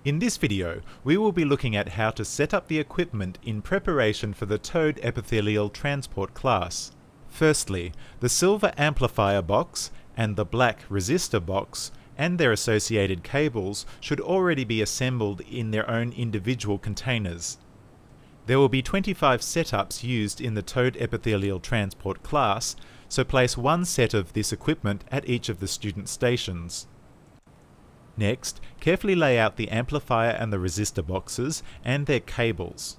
In this video, we will be looking at how to set up the equipment in preparation for the towed epithelial transport class. Firstly, the silver amplifier box and the black resistor box and their associated cables should already be assembled in their own individual containers. There will be 25 setups used in the towed epithelial transport class, so place one set of this equipment at each of the student stations. Next, carefully lay out the amplifier and the resistor boxes and their cables.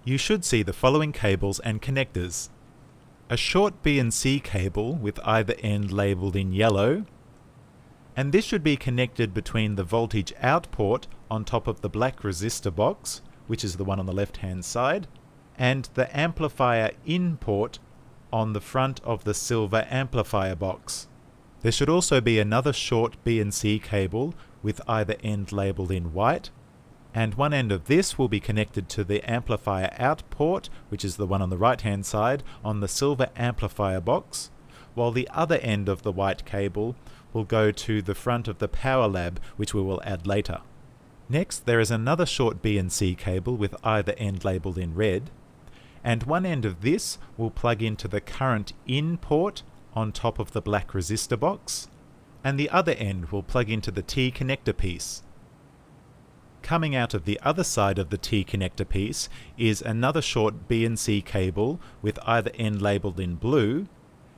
You should see the following cables and connectors. A short B and C cable with either end labelled in yellow, and this should be connected between the voltage out port on top of the black resistor box, which is the one on the left hand side, and the amplifier in port on the front of the silver amplifier box. There should also be another short B and C cable with either end labelled in white, and one end of this will be connected to the amplifier out port, which is the one on the right hand side, on the silver amplifier box, while the other end of the white cable will go to the front of the power lab, which we will add later. Next, there is another short B and C cable with either end labelled in red, and one end of this will plug into the current in port on top of the black resistor box, and the other end will plug into the T connector piece. Coming out of the other side of the T connector piece is another short B and C cable with either end labelled in blue,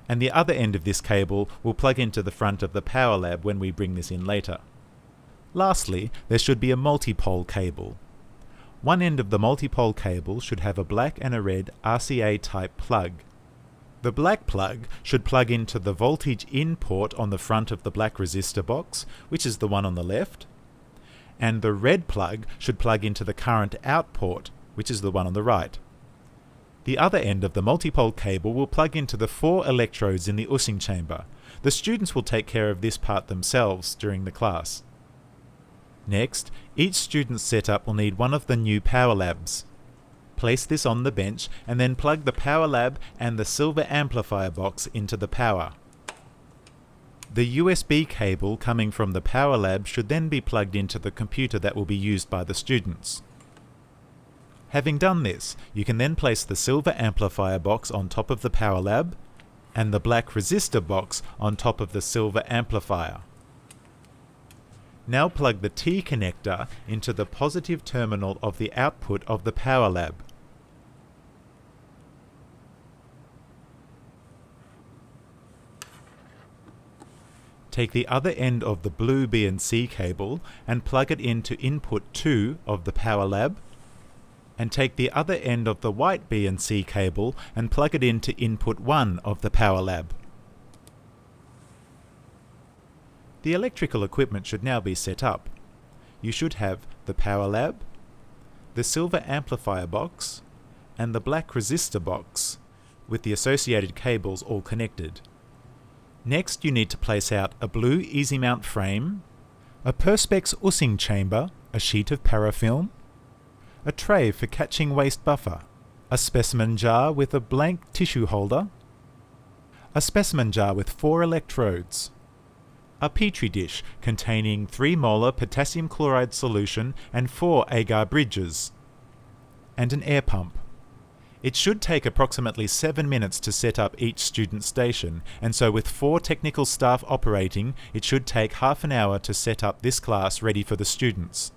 and the other end of this cable will plug into the front of the power lab when we bring this in later. Lastly, there should be a multipole cable. One end of the multipole cable should have a black and a red RCA type plug. The black plug should plug into the voltage in port on the front of the black resistor box, which is the one on the left, and the red plug should plug into the current out port, which is the one on the right. The other end of the multipole cable will plug into the 4 electrodes in the Using chamber. The students will take care of this part themselves during the class. Next, each student's setup will need one of the new power labs. Place this on the bench and then plug the power lab and the silver amplifier box into the power. The USB cable coming from the power lab should then be plugged into the computer that will be used by the students. Having done this, you can then place the silver amplifier box on top of the power lab and the black resistor box on top of the silver amplifier. Now plug the T connector into the positive terminal of the output of the power lab. Take the other end of the blue B and C cable and plug it into input 2 of the power lab, and take the other end of the white B and C cable and plug it into input 1 of the power lab. The electrical equipment should now be set up. You should have the power lab, the silver amplifier box, and the black resistor box, with the associated cables all connected. Next, you need to place out a blue easy mount frame, a Perspex Using chamber, a sheet of parafilm, a tray for catching waste buffer, a specimen jar with a blank tissue holder, a specimen jar with 4 electrodes, a petri dish containing 3 molar potassium chloride solution and 4 agar bridges, and an air pump. It should take approximately 7 minutes to set up each student station, and so with 4 technical staff operating, it should take half an hour to set up this class ready for the students.